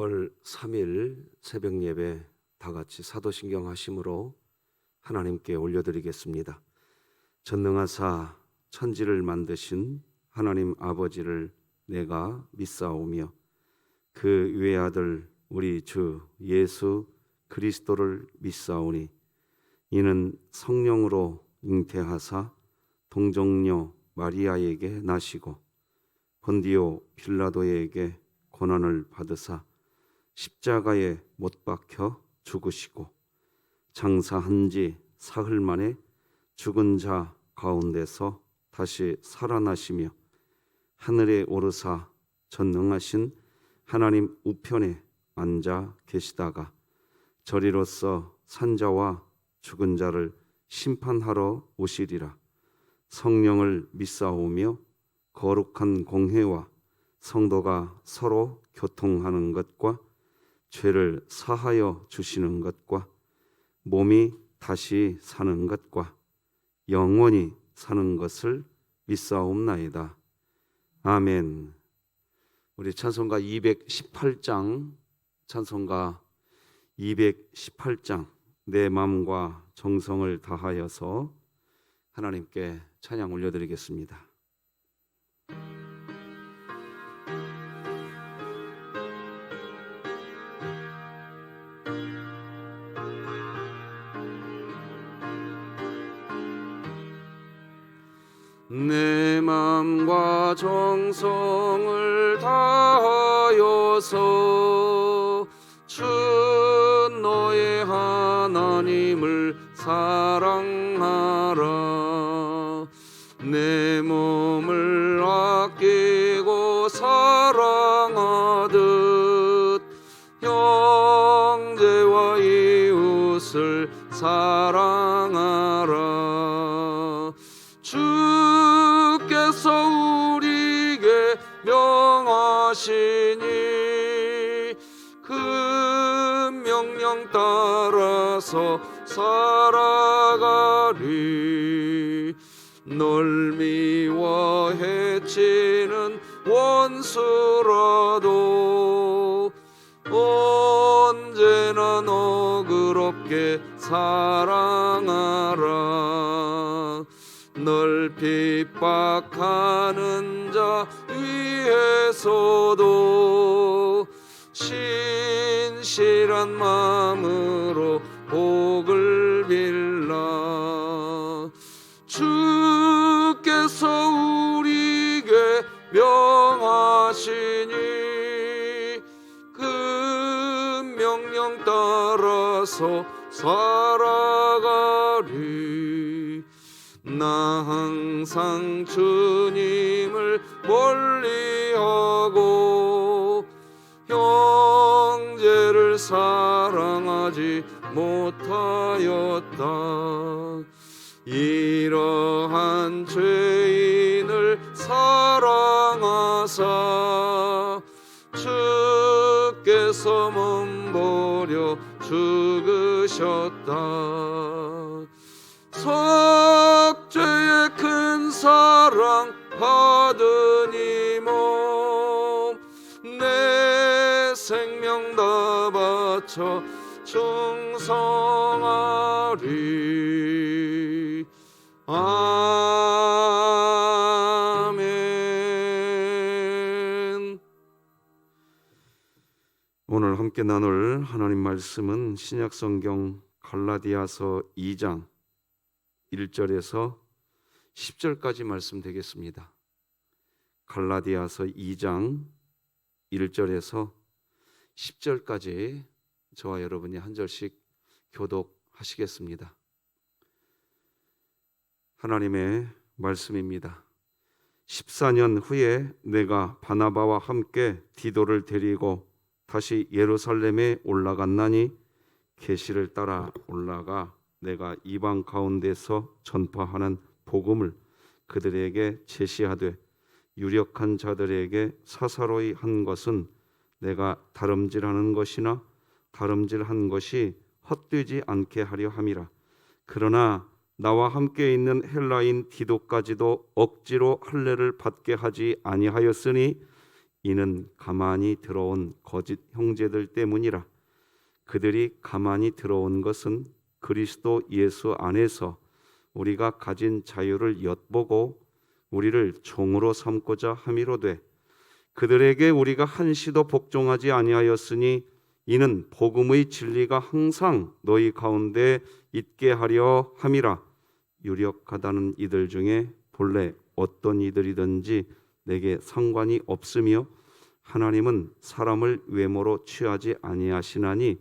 6월 3일 새벽 예배 다 같이 사도신경 하심으로 하나님께 올려드리겠습니다. 전능하사 천지를 만드신 하나님 아버지를 내가 믿사오며 그 외아들 우리 주 예수 그리스도를 믿사오니 이는 성령으로 잉태하사 동정녀 마리아에게 나시고 본디오 빌라도에게 고난을 받으사 십자가에 못 박혀 죽으시고 장사한 지 사흘 만에 죽은 자 가운데서 다시 살아나시며 하늘에 오르사 전능하신 하나님 우편에 앉아 계시다가 저리로서 산자와 죽은 자를 심판하러 오시리라. 성령을 믿사오며 거룩한 공회와 성도가 서로 교통하는 것과 죄를 사하여 주시는 것과 몸이 다시 사는 것과 영원히 사는 것을 믿사옵나이다. 아멘. 우리 찬송가 218장 내 마음과 정성을 다하여서 하나님께 찬양 올려드리겠습니다. 내 마음과 정성을 다하여서 주 너의 하나님을 사랑하라. 내 몸을 아끼고 사랑하듯 형제와 이웃을 사랑하라. 주께서 우리에게 명하시니 그 명령 따라서 살아가리. 널 미워 해치는 원수라도 언제나 너그럽게 사랑하라. 널 핍박하는 자 위에서도 신실한 마음으로 복을 빌라. 주께서 우리에게 명하시니 그 명령 따라서 살아가리. 나 항상 주님을 멀리하고 형제를 사랑하지 못하였다. 이러한 죄인을 사랑하사 주께서 몸버려 죽으셨다. 속죄의 큰 사랑 받은 이 몸 내 생명 다 바쳐 충성하리. 아멘. 오늘 함께 나눌 하나님 말씀은 신약성경 갈라디아서 2장 1절에서 10절까지 말씀 되겠습니다. 갈라디아서 2장 1절에서 10절까지 저와 여러분이 한 절씩 교독하시겠습니다. 하나님의 말씀입니다. 14년 후에 내가 바나바와 함께 디도를 데리고 다시 예루살렘에 올라갔나니 계시를 따라 올라가 내가 이방 가운데서 전파하는 복음을 그들에게 제시하되 유력한 자들에게 사사로이 한 것은 내가 다름질하는 것이나 다름질한 것이 헛되지 않게 하려 함이라. 그러나 나와 함께 있는 헬라인 디도까지도 억지로 할례를 받게 하지 아니하였으니 이는 가만히 들어온 거짓 형제들 때문이라. 그들이 가만히 들어온 것은 그리스도 예수 안에서 우리가 가진 자유를 엿보고 우리를 종으로 삼고자 함이로되, 그들에게 우리가 한시도 복종하지 아니하였으니 이는 복음의 진리가 항상 너희 가운데 있게 하려 함이라. 유력하다는 이들 중에 본래 어떤 이들이든지 내게 상관이 없으며 하나님은 사람을 외모로 취하지 아니하시나니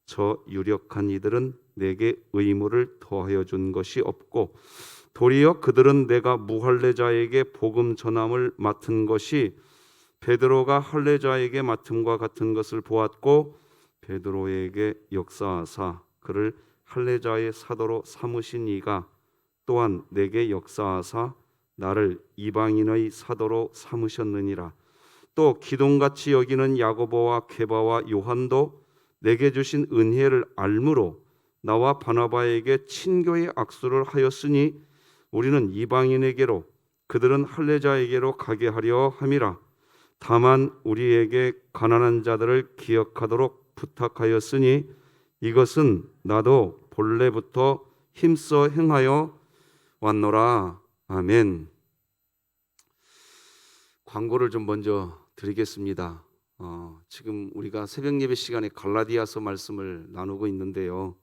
저 유력한 이들은 내게 의무를 더하여 준 것이 없고 도리어 그들은 내가 무할례자에게 복음 전함을 맡은 것이 베드로가 할례자에게 맡음과 같은 것을 보았고 베드로에게 역사하사 그를 할례자의 사도로 삼으신 이가 또한 내게 역사하사 나를 이방인의 사도로 삼으셨느니라. 또 기둥같이 여기는 야고보와 게바와 요한도 내게 주신 은혜를 알므로 나와 바나바에게 친교의 악수를 하였으니 우리는 이방인에게로 그들은 할례자에게로 가게 하려 함이라. 다만 우리에게 가난한 자들을 기억하도록 부탁하였으니 이것은 나도 본래부터 힘써 행하여 왔노라. 아멘. 광고를 좀 먼저 드리겠습니다. 지금 우리가 새벽 예배 시간에 갈라디아서 말씀을 나누고 있는데요.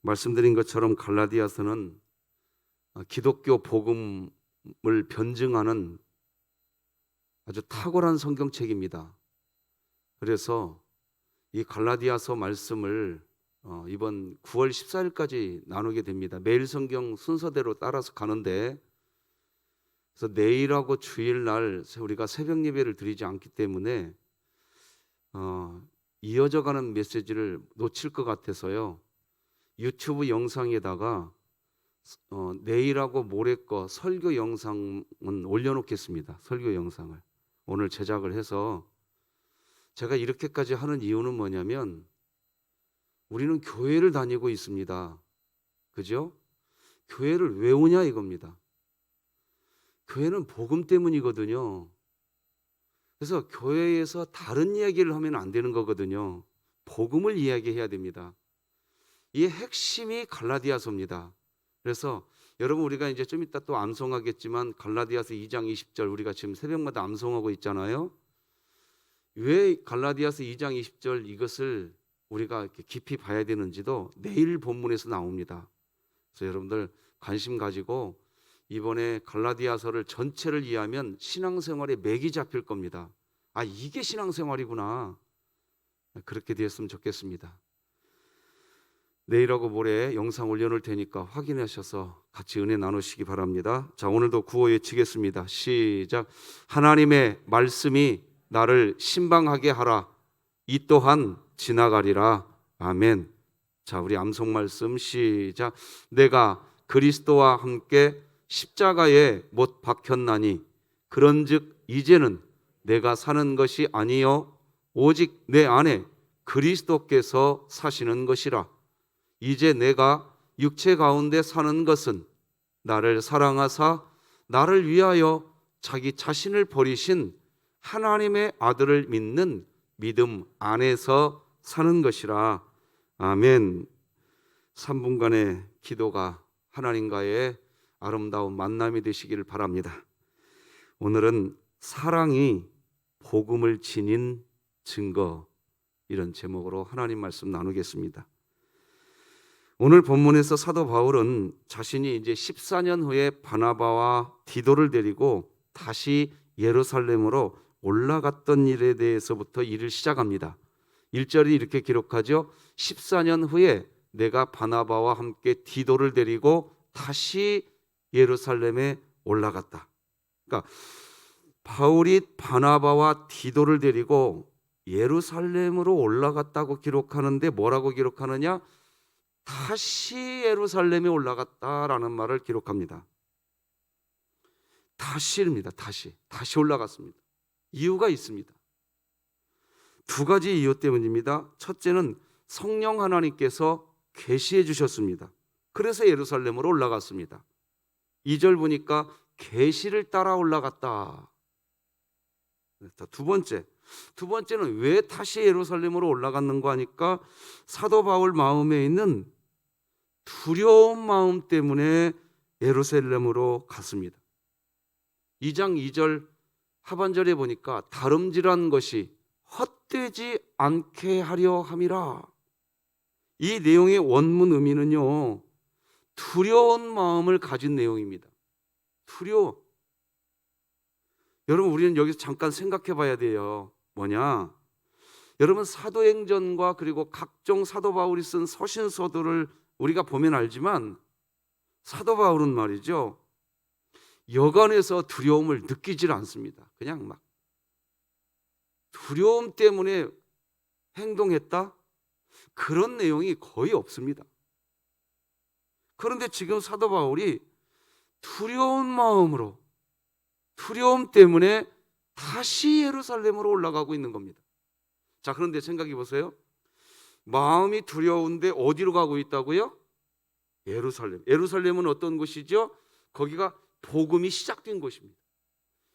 말씀드린 것처럼 갈라디아서는 기독교 복음을 변증하는 아주 탁월한 성경책입니다. 그래서 이 갈라디아서 말씀을 이번 9월 14일까지 나누게 됩니다. 매일 성경 순서대로 따라서 가는데, 그래서 내일하고 주일날 우리가 새벽 예배를 드리지 않기 때문에 이어져가는 메시지를 놓칠 것 같아서요. 유튜브 영상에다가 내일하고 모레 거 설교 영상은 올려놓겠습니다. 설교 영상을 오늘 제작을 해서, 제가 이렇게까지 하는 이유는 뭐냐면 우리는 교회를 다니고 있습니다. 그죠? 교회를 왜 오냐 이겁니다. 교회는 복음 때문이거든요. 그래서 교회에서 다른 이야기를 하면 안 되는 거거든요. 복음을 이야기해야 됩니다. 이 핵심이 갈라디아서입니다. 그래서 여러분, 우리가 이제 좀 이따 또 암송하겠지만 갈라디아서 2장 20절 우리가 지금 새벽마다 암송하고 있잖아요. 왜 갈라디아서 2장 20절 이것을 우리가 이렇게 깊이 봐야 되는지도 내일 본문에서 나옵니다. 그래서 여러분들 관심 가지고 이번에 갈라디아서를 전체를 이해하면 신앙생활에 맥이 잡힐 겁니다. 아, 이게 신앙생활이구나. 그렇게 되었으면 좋겠습니다. 내일하고 모레 영상 올려놓을 테니까 확인하셔서 같이 은혜 나누시기 바랍니다. 자, 오늘도 구호 외치겠습니다. 시작. 하나님의 말씀이 나를 신방하게 하라. 이 또한 지나가리라. 아멘. 자, 우리 암송 말씀 시작. 내가 그리스도와 함께 십자가에 못 박혔나니 그런즉 이제는 내가 사는 것이 아니요 오직 내 안에 그리스도께서 사시는 것이라. 이제 내가 육체 가운데 사는 것은 나를 사랑하사 나를 위하여 자기 자신을 버리신 하나님의 아들을 믿는 믿음 안에서 사는 것이라. 아멘. 3분간의 기도가 하나님과의 아름다운 만남이 되시기를 바랍니다. 오늘은 사랑이 복음을 지닌 증거, 이런 제목으로 하나님 말씀 나누겠습니다. 오늘 본문에서 사도 바울은 자신이 이제 14년 후에 바나바와 디도를 데리고 다시 예루살렘으로 올라갔던 일에 대해서부터 일을 시작합니다. 1절이 이렇게 기록하죠. 14년 후에 내가 바나바와 함께 디도를 데리고 다시 예루살렘에 올라갔다. 그러니까 바울이 바나바와 디도를 데리고 예루살렘으로 올라갔다고 기록하는데 뭐라고 기록하느냐? 다시 예루살렘에 올라갔다라는 말을 기록합니다. 다시입니다. 다시 올라갔습니다. 이유가 있습니다. 두 가지 이유 때문입니다. 첫째는 성령 하나님께서 계시해 주셨습니다. 그래서 예루살렘으로 올라갔습니다. 2절 보니까 계시를 따라 올라갔다. 자, 두 번째는 왜 다시 예루살렘으로 올라갔는가 하니까 사도 바울 마음에 있는 두려운 마음 때문에 예루살렘으로 갔습니다. 2장 2절 하반절에 보니까 다름질한 것이 헛되지 않게 하려 함이라. 이 내용의 원문 의미는요, 두려운 마음을 가진 내용입니다. 두려워. 여러분, 우리는 여기서 잠깐 생각해 봐야 돼요. 뭐냐? 여러분, 사도행전과 그리고 각종 사도 바울이 쓴 서신서들을 우리가 보면 알지만 사도 바울은 말이죠, 여간에서 두려움을 느끼질 않습니다. 그냥 막 두려움 때문에 행동했다? 그런 내용이 거의 없습니다. 그런데 지금 사도 바울이 두려운 마음으로, 두려움 때문에 다시 예루살렘으로 올라가고 있는 겁니다. 자, 그런데 생각해 보세요. 마음이 두려운데 어디로 가고 있다고요? 예루살렘. 예루살렘은 어떤 곳이죠? 거기가 복음이 시작된 곳입니다.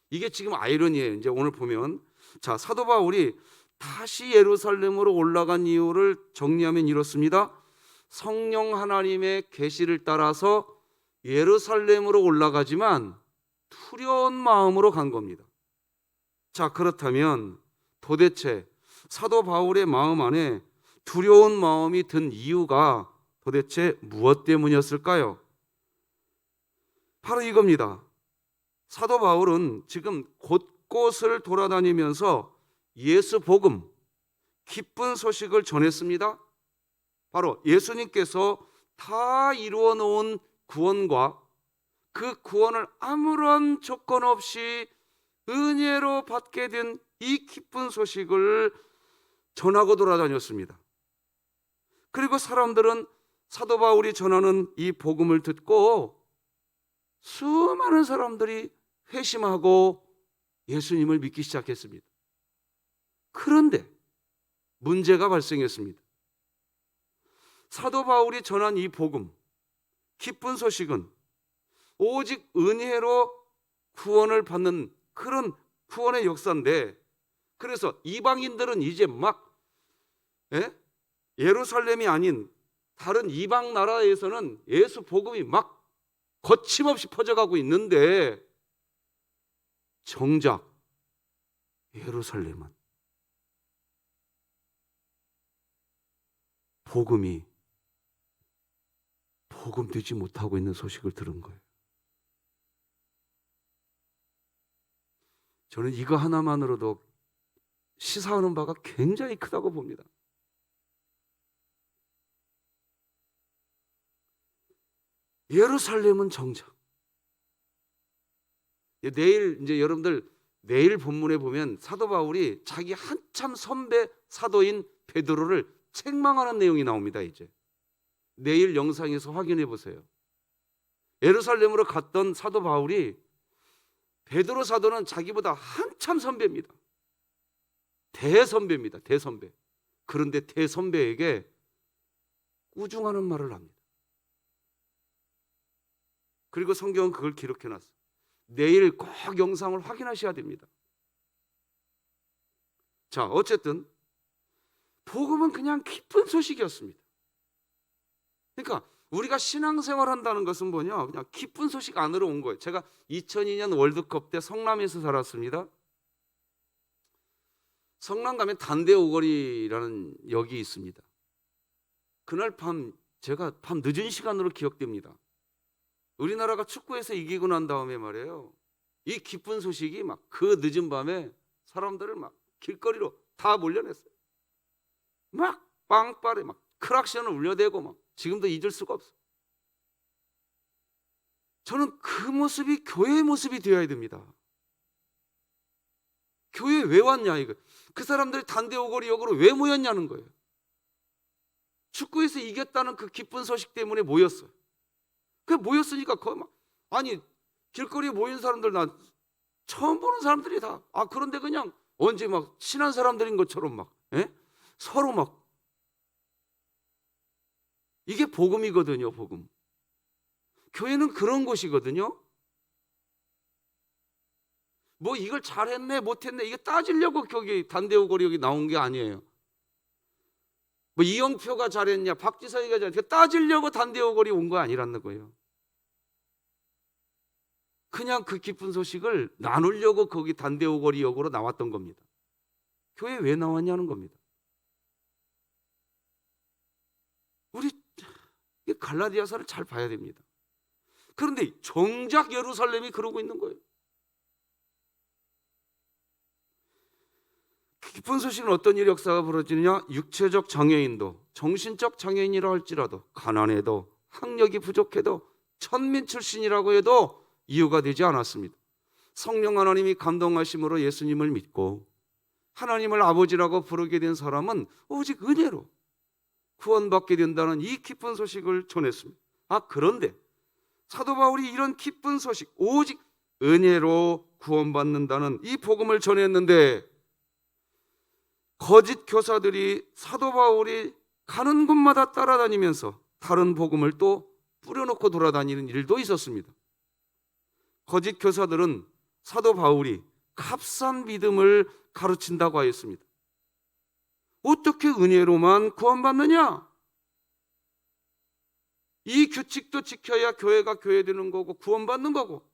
이게 지금 아이러니예요. 이제 오늘 보면, 자, 사도 바울이 다시 예루살렘으로 올라간 이유를 정리하면 이렇습니다. 성령 하나님의 계시를 따라서 예루살렘으로 올라가지만 두려운 마음으로 간 겁니다. 자, 그렇다면 도대체 사도 바울의 마음 안에 두려운 마음이 든 이유가 도대체 무엇 때문이었을까요? 바로 이겁니다. 사도 바울은 지금 곳곳을 돌아다니면서 예수 복음, 기쁜 소식을 전했습니다. 바로 예수님께서 다 이루어 놓은 구원과 그 구원을 아무런 조건 없이 은혜로 받게 된 이 기쁜 소식을 전하고 돌아다녔습니다. 그리고 사람들은 사도 바울이 전하는 이 복음을 듣고 수많은 사람들이 회심하고 예수님을 믿기 시작했습니다. 그런데 문제가 발생했습니다. 사도 바울이 전한 이 복음, 기쁜 소식은 오직 은혜로 구원을 받는 그런 구원의 역사인데, 그래서 이방인들은 이제 막 예루살렘이 아닌 다른 이방 나라에서는 예수 복음이 막 거침없이 퍼져가고 있는데, 정작 예루살렘은 복음이 복음되지 못하고 있는 소식을 들은 거예요. 저는 이거 하나만으로도 시사하는 바가 굉장히 크다고 봅니다. 예루살렘은 정작 내일 이제 여러분들 내일 본문에 보면 사도 바울이 자기 한참 선배 사도인 베드로를 책망하는 내용이 나옵니다. 이제 내일 영상에서 확인해 보세요. 예루살렘으로 갔던 사도 바울이, 베드로 사도는 자기보다 한참 선배입니다. 대선배입니다. 대선배. 그런데 대선배에게 꾸중하는 말을 합니다. 그리고 성경은 그걸 기록해 놨어요. 내일 꼭 영상을 확인하셔야 됩니다. 자, 어쨌든 복음은 그냥 기쁜 소식이었습니다. 그러니까 우리가 신앙생활 한다는 것은 뭐냐? 그냥 기쁜 소식 안으로 온 거예요. 제가 2002년 월드컵 때 성남에서 살았습니다. 성남 가면 단대 오거리라는 역이 있습니다. 그날 밤, 제가 밤 늦은 시간으로 기억됩니다. 우리나라가 축구에서 이기고 난 다음에 말이에요, 이 기쁜 소식이 막 그 늦은 밤에 사람들을 막 길거리로 다 몰려냈어요. 막 빵빠레 막 크락션을 울려대고 막, 지금도 잊을 수가 없어요. 저는 그 모습이 교회의 모습이 되어야 됩니다. 교회에 왜 왔냐 이거. 그 사람들이 단대오거리역으로 왜 모였냐는 거예요. 축구에서 이겼다는 그 기쁜 소식 때문에 모였어요. 그 모였으니까 거의 막, 아니 길거리에 모인 사람들 나 처음 보는 사람들이 다, 그런데 그냥 언제 막 친한 사람들인 것처럼 막 서로 막, 이게 복음이거든요. 복음. 교회는 그런 곳이거든요. 뭐 이걸 잘했네 못했네 이게 따지려고 거기 단대우거리 여기 나온 게 아니에요. 뭐 이영표가 잘했냐 박지성이가 잘했냐 따지려고 단대우거리 온 거 아니라는 거예요. 그냥 그 기쁜 소식을 나누려고 거기 단대우거리 역으로 나왔던 겁니다. 교회 왜 나왔냐는 겁니다. 우리 갈라디아서를 잘 봐야 됩니다. 그런데 정작 예루살렘이 그러고 있는 거예요. 기쁜 소식은 어떤 일 역사가 벌어지느냐? 육체적 장애인도 정신적 장애인이라 할지라도 가난해도 학력이 부족해도 천민 출신이라고 해도 이유가 되지 않았습니다. 성령 하나님이 감동하심으로 예수님을 믿고 하나님을 아버지라고 부르게 된 사람은 오직 은혜로 구원받게 된다는 이 기쁜 소식을 전했습니다. 그런데 사도 바울이 이런 기쁜 소식 오직 은혜로 구원받는다는 이 복음을 전했는데 거짓 교사들이 사도 바울이 가는 곳마다 따라다니면서 다른 복음을 또 뿌려놓고 돌아다니는 일도 있었습니다. 거짓 교사들은 사도 바울이 값싼 믿음을 가르친다고 하였습니다. 어떻게 은혜로만 구원받느냐? 이 규칙도 지켜야 교회가 교회되는 거고 구원받는 거고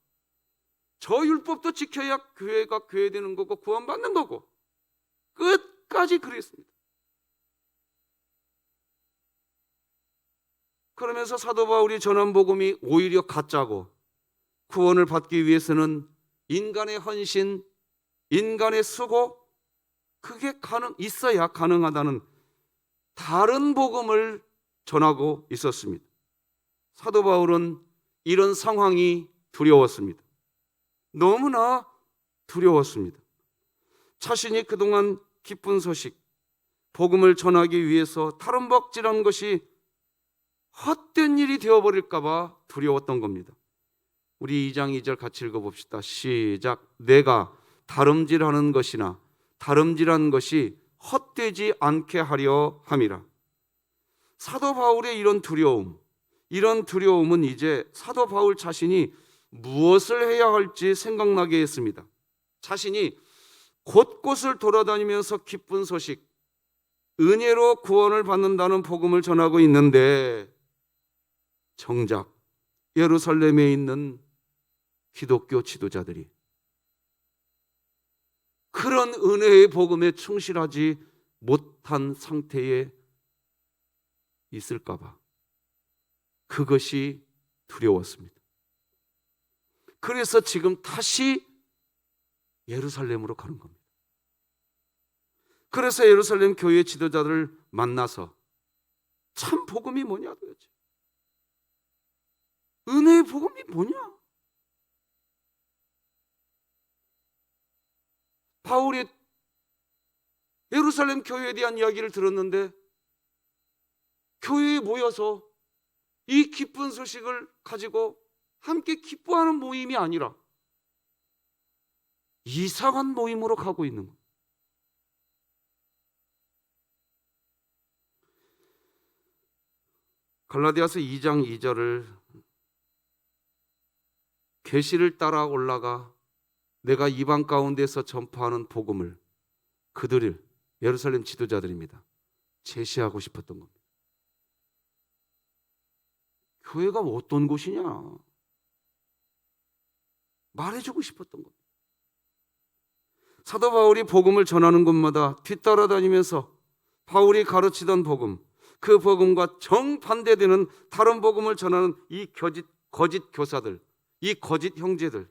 저 율법도 지켜야 교회가 교회되는 거고 구원받는 거고 끝까지 그랬습니다. 그러면서 사도 바울이 전한 복음이 오히려 가짜고 구원을 받기 위해서는 인간의 헌신, 인간의 수고 그게 있어야 가능하다는 다른 복음을 전하고 있었습니다. 사도 바울은 이런 상황이 두려웠습니다. 너무나 두려웠습니다. 자신이 그동안 기쁜 소식, 복음을 전하기 위해서 다름박질한 것이 헛된 일이 되어버릴까 봐 두려웠던 겁니다. 우리 2장 2절 같이 읽어봅시다. 시작. 내가 다름질하는 것이나 다름질한 것이 헛되지 않게 하려 함이라. 사도 바울의 이런 두려움은 이제 사도 바울 자신이 무엇을 해야 할지 생각나게 했습니다. 자신이 곳곳을 돌아다니면서 기쁜 소식, 은혜로 구원을 받는다는 복음을 전하고 있는데 정작 예루살렘에 있는 기독교 지도자들이 그런 은혜의 복음에 충실하지 못한 상태에 있을까 봐 그것이 두려웠습니다. 그래서 지금 다시 예루살렘으로 가는 겁니다. 그래서 예루살렘 교회 지도자들을 만나서 참 복음이 뭐냐 도대체 은혜의 복음이 뭐냐? 바울이 예루살렘 교회에 대한 이야기를 들었는데 교회에 모여서 이 기쁜 소식을 가지고 함께 기뻐하는 모임이 아니라 이상한 모임으로 가고 있는 거예요. 갈라디아서 2장 2절을 계시를 따라 올라가 내가 이방 가운데서 전파하는 복음을 그들을 예루살렘 지도자들입니다. 제시하고 싶었던 겁니다. 교회가 어떤 곳이냐 말해주고 싶었던 겁니다. 사도 바울이 복음을 전하는 곳마다 뒤따라다니면서 바울이 가르치던 복음, 그 복음과 정반대되는 다른 복음을 전하는 이 거짓 교사들, 이 거짓 형제들,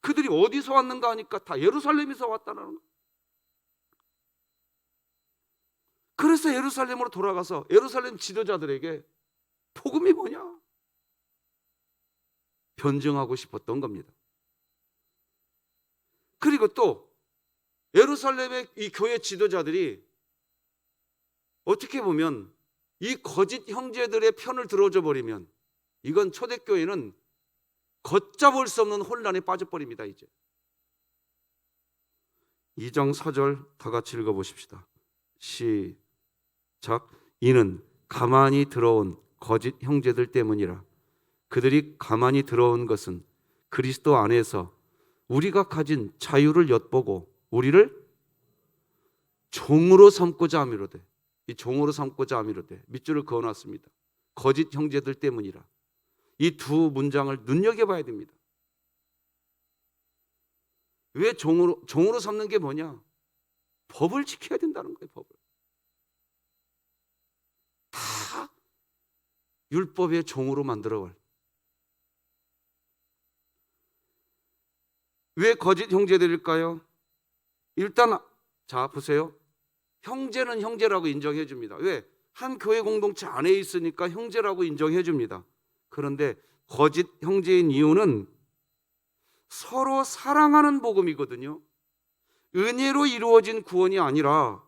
그들이 어디서 왔는가 하니까 다 예루살렘에서 왔다는 거예요. 그래서 예루살렘으로 돌아가서 예루살렘 지도자들에게 복음이 뭐냐 변증하고 싶었던 겁니다. 그리고 또 예루살렘의 이 교회 지도자들이 어떻게 보면 이 거짓 형제들의 편을 들어줘 버리면 이건 초대교회는 걷잡을 수 없는 혼란에 빠져버립니다. 이제 2장 4절 다 같이 읽어보십시다. 시작. 이는 가만히 들어온 거짓 형제들 때문이라. 그들이 가만히 들어온 것은 그리스도 안에서 우리가 가진 자유를 엿보고 우리를 종으로 삼고자 함이로되, 이 종으로 삼고자 함이로되 밑줄을 그어놨습니다. 거짓 형제들 때문이라. 이 두 문장을 눈여겨봐야 됩니다. 왜 종으로 삼는 게 뭐냐? 법을 지켜야 된다는 거예요. 법을. 다 율법의 종으로 만들어갈. 왜 거짓 형제들일까요? 일단 자 보세요. 형제는 형제라고 인정해 줍니다. 왜? 한 교회 공동체 안에 있으니까 형제라고 인정해 줍니다. 그런데 거짓 형제인 이유는 서로 사랑하는 복음이거든요. 은혜로 이루어진 구원이 아니라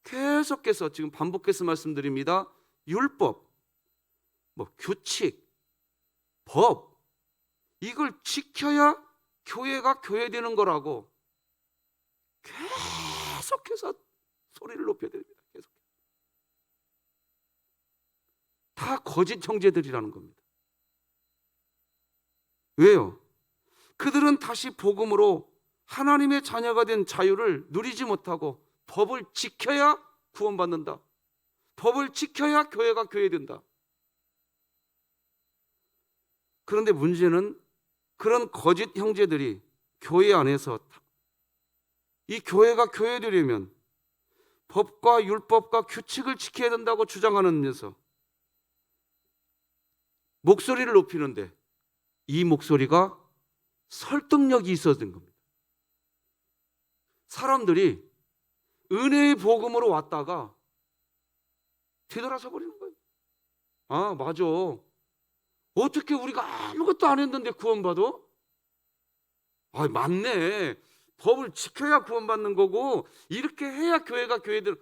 계속해서 지금 반복해서 말씀드립니다. 율법, 규칙, 법, 이걸 지켜야 교회가 교회되는 거라고 계속해서 소리를 높여야 됩니다. 계속. 다 거짓 형제들이라는 겁니다. 왜요? 그들은 다시 복음으로 하나님의 자녀가 된 자유를 누리지 못하고 법을 지켜야 구원받는다. 법을 지켜야 교회가 교회된다. 그런데 문제는 그런 거짓 형제들이 교회 안에서 이 교회가 교회되려면 법과 율법과 규칙을 지켜야 된다고 주장하면서 목소리를 높이는데 이 목소리가 설득력이 있어야 된 겁니다. 사람들이 은혜의 복음으로 왔다가 뒤돌아서 버리는 거예요. 아, 맞아. 어떻게 우리가 아무것도 안 했는데 구원받아? 아, 맞네. 법을 지켜야 구원받는 거고 이렇게 해야 교회가 교회들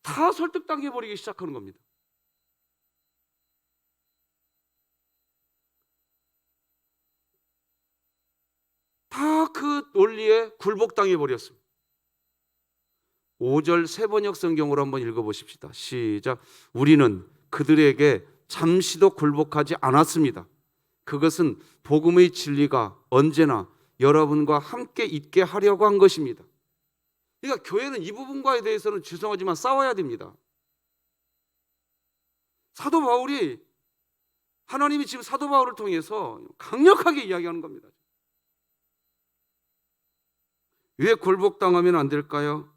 다 설득당해 버리기 시작하는 겁니다. 다 그 논리에 굴복당해 버렸습니다. 5절 세번역 성경으로 한번 읽어보십시다. 시작. 우리는 그들에게 잠시도 굴복하지 않았습니다. 그것은 복음의 진리가 언제나 여러분과 함께 있게 하려고 한 것입니다. 그러니까 교회는 이 부분과에 대해서는 죄송하지만 싸워야 됩니다. 사도 바울이 하나님이 지금 사도 바울을 통해서 강력하게 이야기하는 겁니다. 왜 굴복당하면 안 될까요?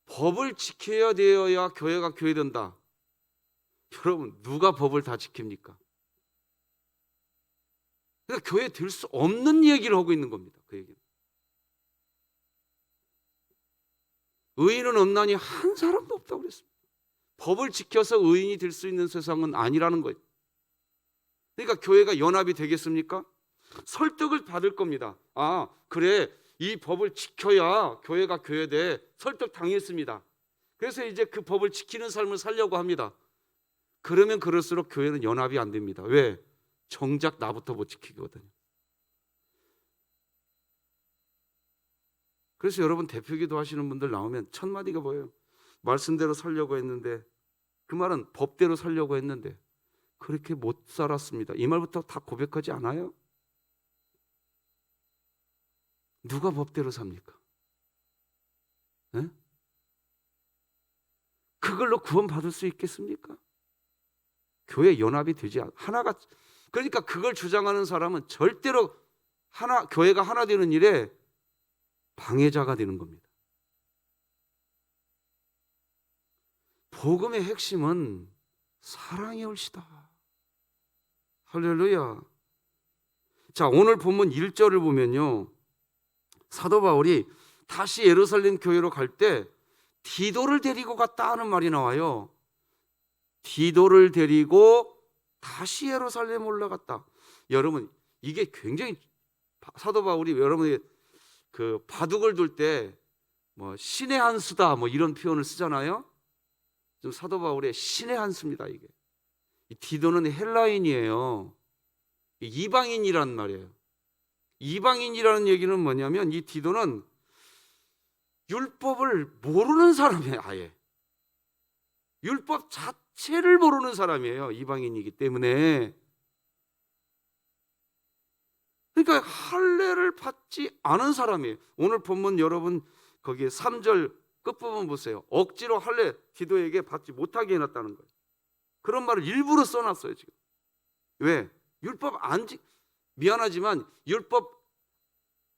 법을 지켜야 되어야 교회가 교회된다. 여러분, 누가 법을 다 지킵니까? 그러니까 교회 될 수 없는 얘기를 하고 있는 겁니다. 그 얘기는. 의인은 없나니 한 사람도 없다고 그랬습니다. 법을 지켜서 의인이 될 수 있는 세상은 아니라는 거예요. 그러니까 교회가 연합이 되겠습니까? 설득을 받을 겁니다. 아, 그래. 이 법을 지켜야 교회가 교회돼. 설득 당했습니다. 그래서 이제 그 법을 지키는 삶을 살려고 합니다. 그러면 그럴수록 교회는 연합이 안 됩니다. 왜? 정작 나부터 못 지키거든요. 그래서 여러분 대표기도 하시는 분들 나오면 첫 마디가 뭐예요? 말씀대로 살려고 했는데, 그 말은 법대로 살려고 했는데 그렇게 못 살았습니다. 이 말부터 다 고백하지 않아요? 누가 법대로 삽니까? 네? 그걸로 구원받을 수 있겠습니까? 교회 연합이 되지 하나가. 그러니까 그걸 주장하는 사람은 절대로 교회가 하나 되는 일에 방해자가 되는 겁니다. 복음의 핵심은 사랑의 올시다. 할렐루야. 자, 오늘 본문 1절을 보면요, 사도 바울이 다시 예루살렘 교회로 갈 때 디도를 데리고 갔다 하는 말이 나와요. 디도를 데리고 다시 예루살렘 올라갔다. 여러분, 이게 굉장히 사도 바울이 여러분이 그 바둑을 둘 때 신의 한 수다 이런 표현을 쓰잖아요. 좀 사도 바울의 신의 한 수입니다. 이게 이 디도는 헬라인이에요. 이방인이란 말이에요. 이방인이라는 얘기는 뭐냐면 이 디도는 율법을 모르는 사람이에요. 아예 율법 자체를 모르는 사람이에요. 이방인이기 때문에. 그러니까 할례를 받지 않은 사람이, 오늘 본문 여러분 거기에 3절 끝부분 보세요. 억지로 할례 기도에게 받지 못하게 해놨다는 거예요. 그런 말을 일부러 써놨어요 지금. 왜? 율법 미안하지만 율법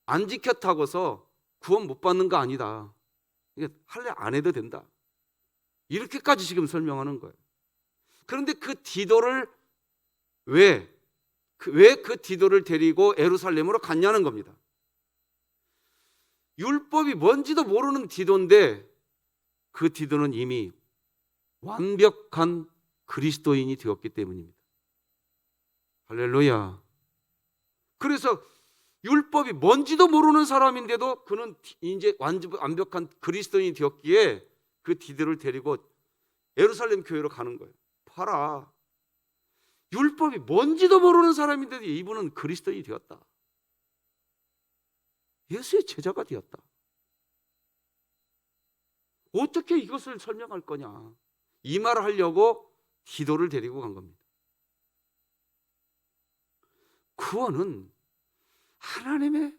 안 지켰다고서 구원 못 받는 거 아니다. 이게 할례 안 해도 된다. 이렇게까지 지금 설명하는 거예요. 그런데 그 디도를 왜 그 디도를 데리고 예루살렘으로 갔냐는 겁니다. 율법이 뭔지도 모르는 디도인데 그 디도는 이미 완벽한 그리스도인이 되었기 때문입니다. 할렐루야. 그래서 율법이 뭔지도 모르는 사람인데도 그는 이제 완벽한 그리스도인이 되었기에 그 디도를 데리고 예루살렘 교회로 가는 거예요. 봐라. 율법이 뭔지도 모르는 사람인데도 이분은 그리스도인이 되었다. 예수의 제자가 되었다. 어떻게 이것을 설명할 거냐? 이 말을 하려고 디도를 데리고 간 겁니다. 구원은 하나님의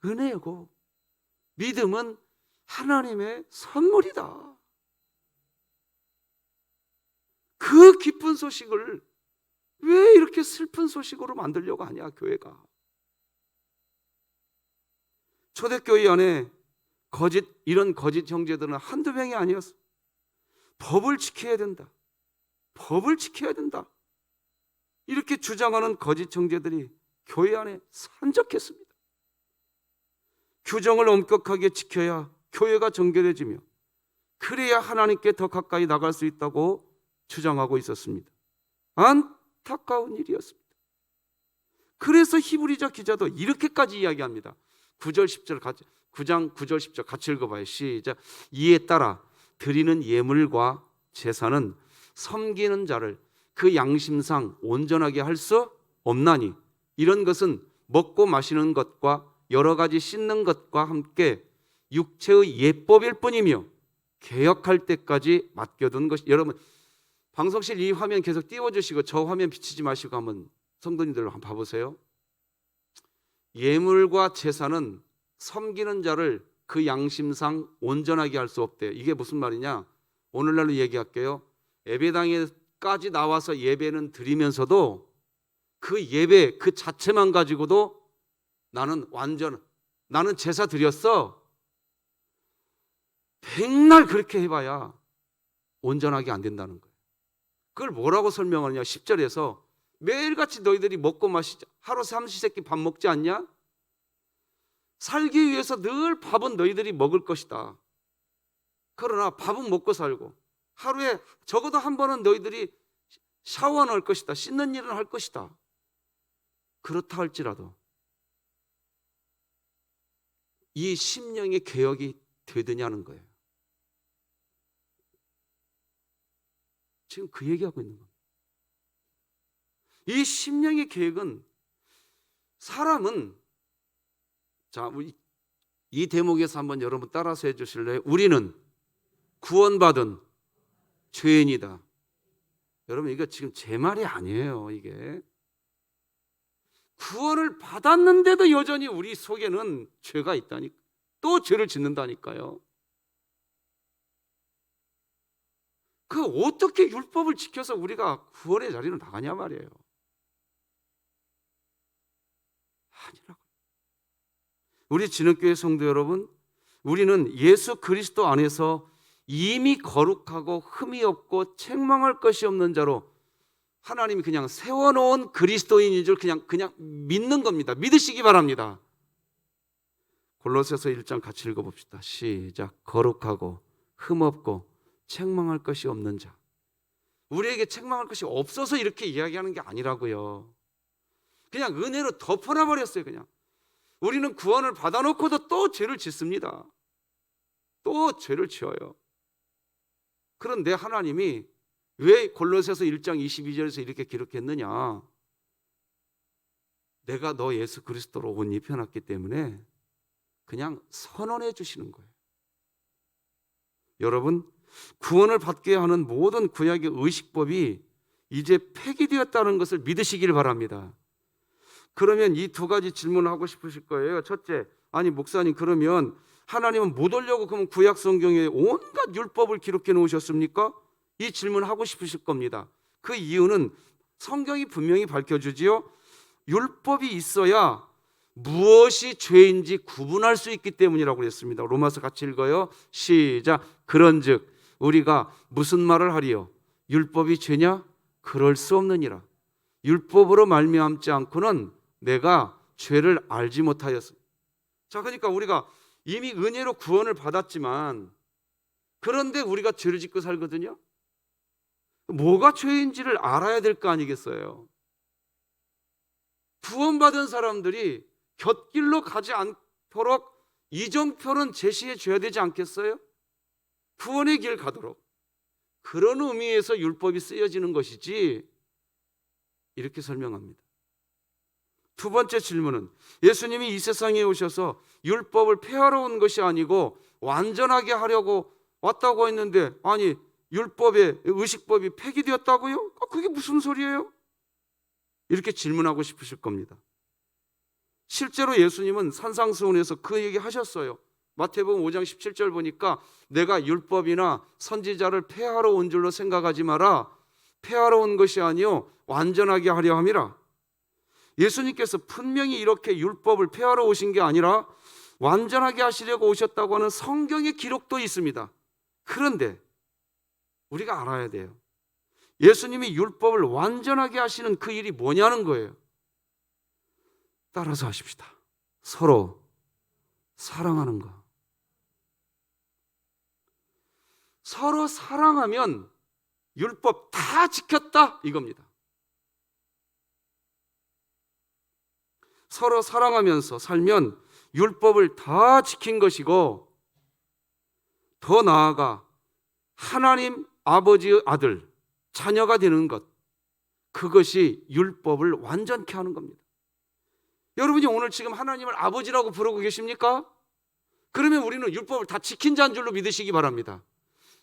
은혜고 믿음은 하나님의 선물이다. 그 기쁜 소식을 왜 이렇게 슬픈 소식으로 만들려고 하냐, 교회가. 초대교회 안에 이런 거짓 형제들은 한두 명이 아니었어. 법을 지켜야 된다. 법을 지켜야 된다. 이렇게 주장하는 거짓 형제들이 교회 안에 산적했습니다. 규정을 엄격하게 지켜야 교회가 정결해지며 그래야 하나님께 더 가까이 나갈 수 있다고 주장하고 있었습니다. 안타까운 일이었습니다. 그래서 히브리서 기자도 이렇게까지 이야기합니다. 9절 10절 9장 9절 10절 같이 읽어봐요. 시작. 이에 따라 드리는 예물과 제사는 섬기는 자를 그 양심상 온전하게 할 수 없나니 이런 것은 먹고 마시는 것과 여러 가지 씻는 것과 함께 육체의 예법일 뿐이며 개혁할 때까지 맡겨둔 것이. 여러분 방송실 이 화면 계속 띄워주시고 저 화면 비치지 마시고 한번 성도님들 한번 봐보세요. 예물과 제사는 섬기는 자를 그 양심상 온전하게 할 수 없대요. 이게 무슨 말이냐? 오늘날로 얘기할게요. 예배당에까지 나와서 예배는 드리면서도 그 예배 그 자체만 가지고도 나는 제사 드렸어. 백날 그렇게 해봐야 온전하게 안 된다는 거예요. 그걸 뭐라고 설명하느냐? 10절에서 매일같이 너희들이 먹고 마시자. 하루 삼시세끼 밥 먹지 않냐? 살기 위해서 늘 밥은 너희들이 먹을 것이다. 그러나 밥은 먹고 살고 하루에 적어도 한 번은 너희들이 샤워 넣을 것이다. 씻는 일은 할 것이다. 그렇다 할지라도 이 심령의 개혁이 되느냐는 거예요. 지금 그 얘기하고 있는 겁니다. 이 심령의 계획은 사람은, 자, 이 대목에서 한번 여러분 따라서 해주실래요? 우리는 구원받은 죄인이다. 여러분 이거 지금 제 말이 아니에요. 이게 구원을 받았는데도 여전히 우리 속에는 죄가 있다니까. 또 죄를 짓는다니까요. 그 어떻게 율법을 지켜서 우리가 구원의 자리로 나가냐 말이에요. 아니라고. 우리 진흙교회 성도 여러분, 우리는 예수 그리스도 안에서 이미 거룩하고 흠이 없고 책망할 것이 없는 자로 하나님이 그냥 세워놓은 그리스도인인 줄 그냥 믿는 겁니다. 믿으시기 바랍니다. 골로새서 1장 같이 읽어봅시다. 시작. 거룩하고 흠 없고 책망할 것이 없는 자. 우리에게 책망할 것이 없어서 이렇게 이야기하는 게 아니라고요. 그냥 은혜로 덮어놔버렸어요. 그냥 우리는 구원을 받아놓고도 또 죄를 짓습니다. 또 죄를 지어요. 그런데 하나님이 왜 골로새서 1장 22절에서 이렇게 기록했느냐? 내가 너 예수 그리스도로 옷 입혀놨기 때문에 그냥 선언해 주시는 거예요. 여러분, 구원을 받게 하는 모든 구약의 의식법이 이제 폐기되었다는 것을 믿으시길 바랍니다. 그러면 이 두 가지 질문을 하고 싶으실 거예요. 첫째, 아니 목사님, 그러면 하나님은 못 오려고 그러면 구약 성경에 온갖 율법을 기록해 놓으셨습니까? 이 질문을 하고 싶으실 겁니다. 그 이유는 성경이 분명히 밝혀주지요. 율법이 있어야 무엇이 죄인지 구분할 수 있기 때문이라고 그랬습니다. 로마서 같이 읽어요. 시작. 그런즉 우리가 무슨 말을 하리요? 율법이 죄냐? 그럴 수 없느니라. 율법으로 말미암지 않고는 내가 죄를 알지 못하였습니다. 자, 그러니까 우리가 이미 은혜로 구원을 받았지만 그런데 우리가 죄를 짓고 살거든요. 뭐가 죄인지를 알아야 될 거 아니겠어요? 구원받은 사람들이 곁길로 가지 않도록 이정표는 제시해 줘야 되지 않겠어요? 구원의 길 가도록. 그런 의미에서 율법이 쓰여지는 것이지, 이렇게 설명합니다. 두 번째 질문은 예수님이 이 세상에 오셔서 율법을 폐하러 온 것이 아니고 완전하게 하려고 왔다고 했는데, 아니 율법의 의식법이 폐기되었다고요? 그게 무슨 소리예요? 이렇게 질문하고 싶으실 겁니다. 실제로 예수님은 산상수훈에서 그 얘기 하셨어요. 마태복음 5장 17절 보니까 내가 율법이나 선지자를 폐하러 온 줄로 생각하지 마라. 폐하러 온 것이 아니요 완전하게 하려 함이라. 예수님께서 분명히 이렇게 율법을 폐하러 오신 게 아니라 완전하게 하시려고 오셨다고 하는 성경의 기록도 있습니다. 그런데 우리가 알아야 돼요. 예수님이 율법을 완전하게 하시는 그 일이 뭐냐는 거예요. 따라서 하십시다. 서로 사랑하는 거. 서로 사랑하면 율법 다 지켰다 이겁니다. 서로 사랑하면서 살면 율법을 다 지킨 것이고, 더 나아가 하나님 아버지의 아들, 자녀가 되는 것, 그것이 율법을 완전케 하는 겁니다. 여러분이 오늘 지금 하나님을 아버지라고 부르고 계십니까? 그러면 우리는 율법을 다 지킨 자인 줄로 믿으시기 바랍니다.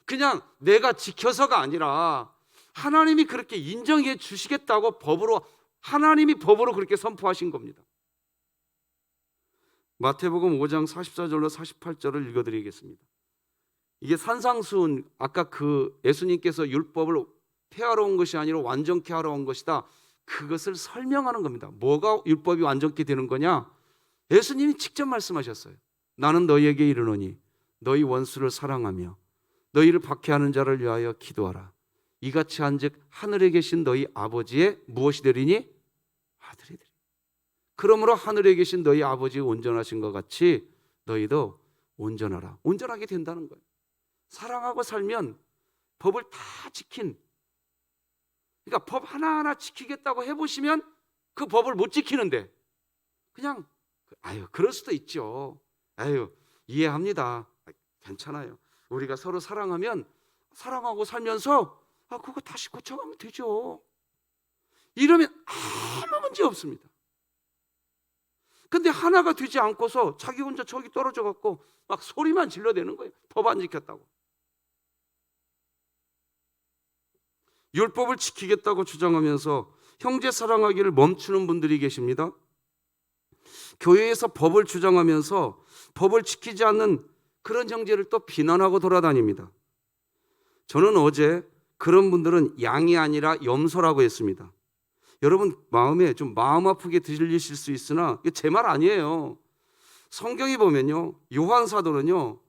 그냥 내가 지켜서가 아니라 하나님이 그렇게 인정해 주시겠다고 법으로, 하나님이 법으로 그렇게 선포하신 겁니다. 마태복음 5장 44절로 48절을 읽어드리겠습니다. 이게 산상수훈, 아까 그 예수님께서 율법을 폐하러 온 것이 아니라 완전케 하러 온 것이다, 그것을 설명하는 겁니다. 뭐가 율법이 완전케 되는 거냐? 예수님이 직접 말씀하셨어요. 나는 너희에게 이르노니 너희 원수를 사랑하며 너희를 박해하는 자를 위하여 기도하라. 이같이 한즉 하늘에 계신 너희 아버지의 무엇이 되리니? 아들이 되리니. 그러므로 하늘에 계신 너희 아버지 온전하신 것 같이 너희도 온전하라. 온전하게 된다는 거예요. 사랑하고 살면 법을 다 지킨, 그러니까 법 하나하나 지키겠다고 해보시면 그 법을 못 지키는데 그냥 그럴 수도 있죠. 이해합니다. 괜찮아요. 우리가 서로 사랑하면 사랑하고 살면서 그거 다시 고쳐가면 되죠. 이러면 아무 문제 없습니다. 근데 하나가 되지 않고서 자기 혼자 저기 떨어져 갖고 막 소리만 질러대는 거예요. 법 안 지켰다고. 율법을 지키겠다고 주장하면서 형제 사랑하기를 멈추는 분들이 계십니다. 교회에서 법을 주장하면서 법을 지키지 않는 그런 형제를 또 비난하고 돌아다닙니다. 저는 어제 그런 분들은 양이 아니라 염소라고 했습니다. 여러분 마음에 좀 마음 아프게 들리실 수 있으나 이게 제 말 아니에요. 성경에 보면요, 요한 사도는요,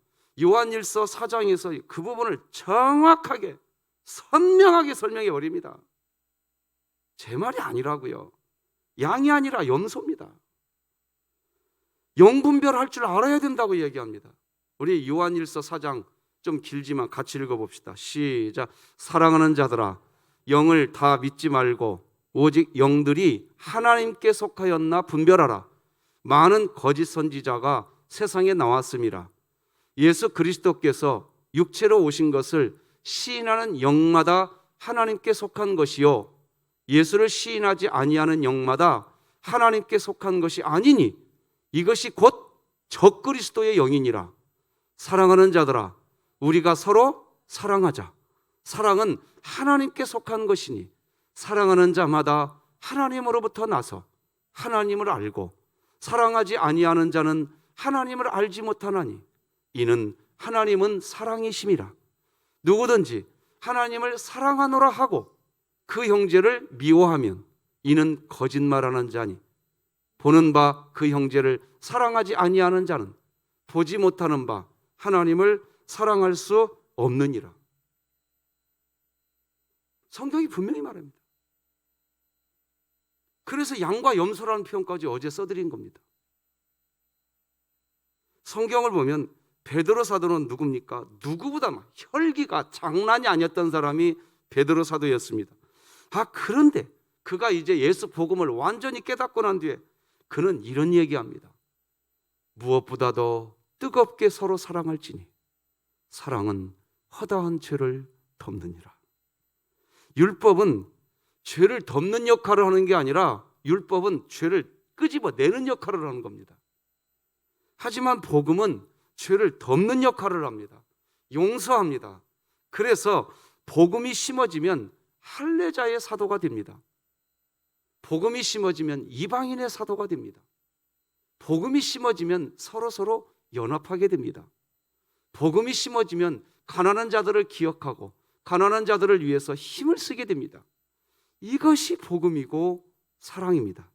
요한일서 4장에서 그 부분을 정확하게 선명하게 설명해 버립니다. 제 말이 아니라고요. 양이 아니라 염소입니다. 영분별할 줄 알아야 된다고 얘기합니다. 우리 요한일서 4장 좀 길지만 같이 읽어봅시다. 시작. 사랑하는 자들아, 영을 다 믿지 말고 오직 영들이 하나님께 속하였나 분별하라. 많은 거짓 선지자가 세상에 나왔음이라. 예수 그리스도께서 육체로 오신 것을 시인하는 영마다 하나님께 속한 것이요, 예수를 시인하지 아니하는 영마다 하나님께 속한 것이 아니니 이것이 곧 적그리스도의 영이니라. 사랑하는 자들아, 우리가 서로 사랑하자. 사랑은 하나님께 속한 것이니 사랑하는 자마다 하나님으로부터 나서 하나님을 알고 사랑하지 아니하는 자는 하나님을 알지 못하나니 이는 하나님은 사랑이심이라. 누구든지 하나님을 사랑하노라 하고 그 형제를 미워하면 이는 거짓말하는 자니 보는 바 그 형제를 사랑하지 아니하는 자는 보지 못하는 바 하나님을 사랑할 수 없느니라. 성경이 분명히 말합니다. 그래서 양과 염소라는 표현까지 어제 써드린 겁니다. 성경을 보면 베드로 사도는 누굽니까? 누구보다 혈기가 장난이 아니었던 사람이 베드로 사도였습니다. 그런데 그가 이제 예수 복음을 완전히 깨닫고 난 뒤에 그는 이런 얘기합니다. 무엇보다도 뜨겁게 서로 사랑할지니 사랑은 허다한 죄를 덮느니라. 율법은 죄를 덮는 역할을 하는 게 아니라 율법은 죄를 끄집어내는 역할을 하는 겁니다. 하지만 복음은 죄를 덮는 역할을 합니다. 용서합니다. 그래서 복음이 심어지면 할례자의 사도가 됩니다. 복음이 심어지면 이방인의 사도가 됩니다. 복음이 심어지면 서로 연합하게 됩니다. 복음이 심어지면 가난한 자들을 기억하고 가난한 자들을 위해서 힘을 쓰게 됩니다. 이것이 복음이고 사랑입니다.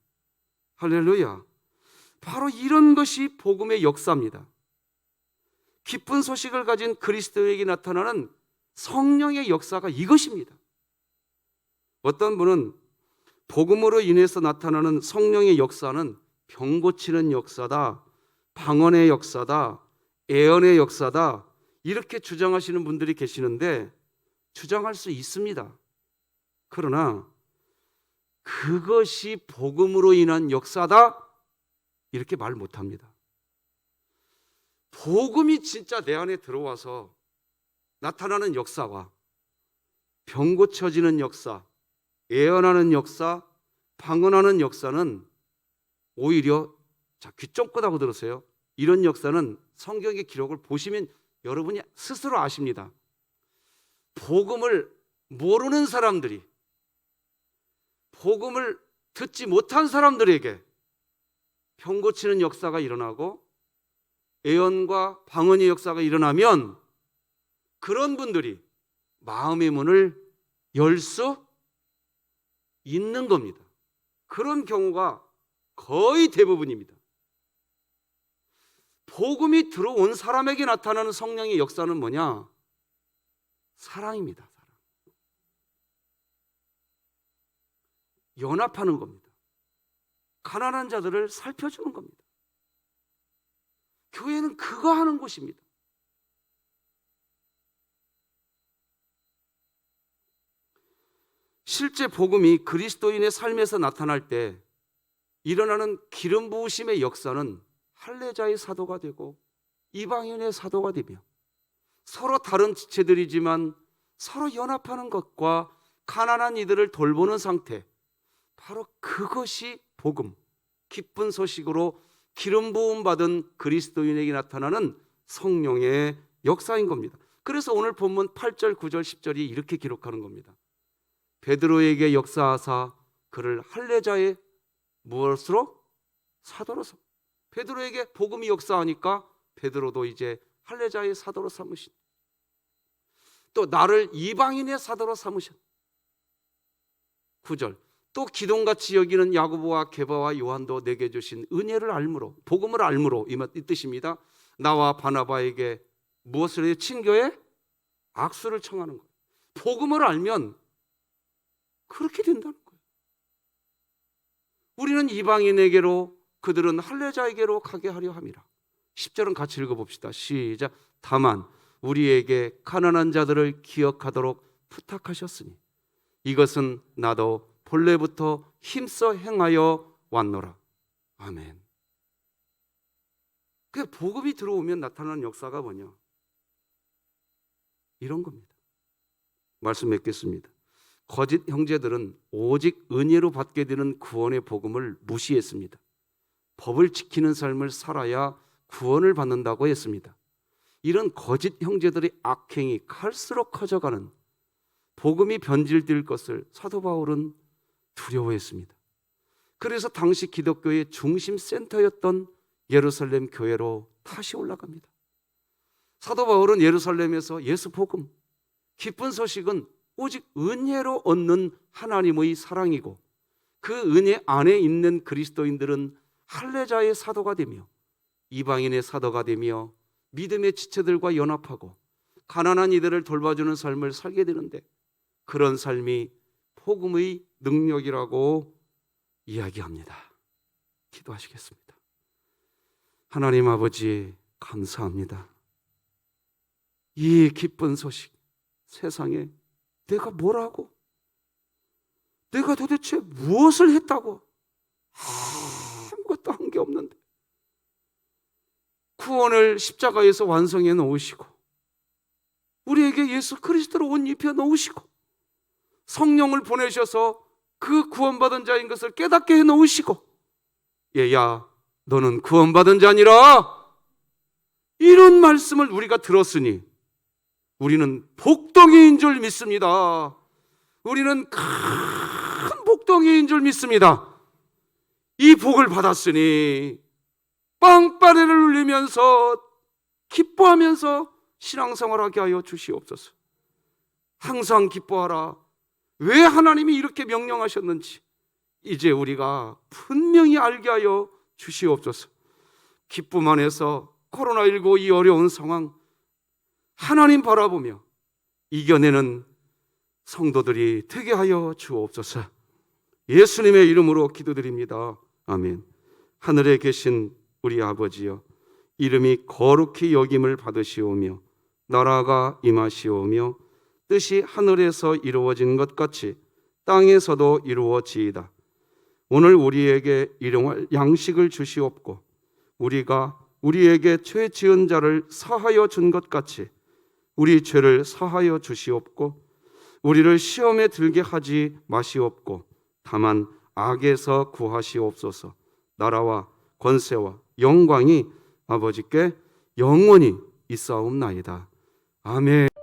할렐루야. 바로 이런 것이 복음의 역사입니다. 기쁜 소식을 가진 그리스도에게 나타나는 성령의 역사가 이것입니다. 어떤 분은 복음으로 인해서 나타나는 성령의 역사는 병 고치는 역사다, 방언의 역사다, 예언의 역사다, 이렇게 주장하시는 분들이 계시는데 주장할 수 있습니다. 그러나 그것이 복음으로 인한 역사다 이렇게 말 못합니다. 복음이 진짜 내 안에 들어와서 나타나는 역사와 병 고쳐지는 역사, 예언하는 역사, 방언하는 역사는 오히려 귀 쫑긋하고 들으세요. 이런 역사는 성경의 기록을 보시면 여러분이 스스로 아십니다. 복음을 모르는 사람들이 복음을 듣지 못한 사람들에게 병 고치는 역사가 일어나고 예언과 방언의 역사가 일어나면 그런 분들이 마음의 문을 열 수 있는 겁니다. 그런 경우가 거의 대부분입니다. 복음이 들어온 사람에게 나타나는 성령의 역사는 뭐냐? 사랑입니다. 사랑. 연합하는 겁니다. 가난한 자들을 살펴주는 겁니다. 교회는 그거 하는 곳입니다. 실제 복음이 그리스도인의 삶에서 나타날 때 일어나는 기름 부으심의 역사는 할례자의 사도가 되고 이방인의 사도가 되며 서로 다른 지체들이지만 서로 연합하는 것과 가난한 이들을 돌보는 상태, 바로 그것이 복음, 기쁜 소식으로 기름 부음 받은 그리스도인에게 나타나는 성령의 역사인 겁니다. 그래서 오늘 본문 8절, 9절, 10절이 이렇게 기록하는 겁니다. 베드로에게 역사하사 그를 할례자의 무엇으로? 사도로서. 베드로에게 복음이 역사하니까 베드로도 이제 할례자의 사도로 삼으신, 또 나를 이방인의 사도로 삼으신. 9절, 또 기둥같이 여기는 야고보와 게바와 요한도 내게 주신 은혜를 알므로, 복음을 알므로, 이 뜻입니다. 나와 바나바에게 무엇을 해요? 친교에 악수를 청하는 거예요. 복음을 알면 그렇게 된다는 거예요. 우리는 이방인에게로, 그들은 할례자에게로 가게 하려 함이라. 10절은 같이 읽어봅시다. 시작. 다만 우리에게 가난한 자들을 기억하도록 부탁하셨으니 이것은 나도 본래부터 힘써 행하여 왔노라. 아멘. 그 복음이 들어오면 나타나는 역사가 뭐냐? 이런 겁니다. 말씀 맺겠습니다. 거짓 형제들은 오직 은혜로 받게 되는 구원의 복음을 무시했습니다. 법을 지키는 삶을 살아야 구원을 받는다고 했습니다. 이런 거짓 형제들의 악행이 갈수록 커져가는, 복음이 변질될 것을 사도 바울은 두려워했습니다. 그래서 당시 기독교의 중심 센터였던 예루살렘 교회로 다시 올라갑니다. 사도 바울은 예루살렘에서 예수 복음, 기쁜 소식은 오직 은혜로 얻는 하나님의 사랑이고 그 은혜 안에 있는 그리스도인들은 할례자의 사도가 되며 이방인의 사도가 되며 믿음의 지체들과 연합하고 가난한 이들을 돌봐주는 삶을 살게 되는데, 그런 삶이 복음의 능력이라고 이야기합니다. 기도하시겠습니다. 하나님 아버지, 감사합니다. 이 기쁜 소식, 세상에 내가 뭐라고, 내가 도대체 무엇을 했다고, 아무것도 한 게 없는데 구원을 십자가에서 완성해 놓으시고 우리에게 예수 그리스도로 옷 입혀 놓으시고 성령을 보내셔서 그 구원받은 자인 것을 깨닫게 해 놓으시고, 얘야 너는 구원받은 자니라, 이런 말씀을 우리가 들었으니 우리는 복덩이인 줄 믿습니다. 우리는 큰 복덩이인 줄 믿습니다. 이 복을 받았으니 빵빠레를 울리면서 기뻐하면서 신앙생활하게 하여 주시옵소서. 항상 기뻐하라. 왜 하나님이 이렇게 명령하셨는지 이제 우리가 분명히 알게 하여 주시옵소서. 기쁨 안에서 코로나19 이 어려운 상황 하나님 바라보며 이겨내는 성도들이 되게 하여 주옵소서. 예수님의 이름으로 기도드립니다. 아멘. 하늘에 계신 우리 아버지여, 이름이 거룩히 여김을 받으시오며 나라가 임하시오며 뜻이 하늘에서 이루어진 것 같이 땅에서도 이루어지이다. 오늘 우리에게 일용할 양식을 주시옵고 우리가 우리에게 죄 지은 자를 사하여 준 것 같이 우리 죄를 사하여 주시옵고 우리를 시험에 들게 하지 마시옵고 다만 악에서 구하시옵소서. 나라와 권세와 영광이 아버지께 영원히 있사옵나이다. 아멘.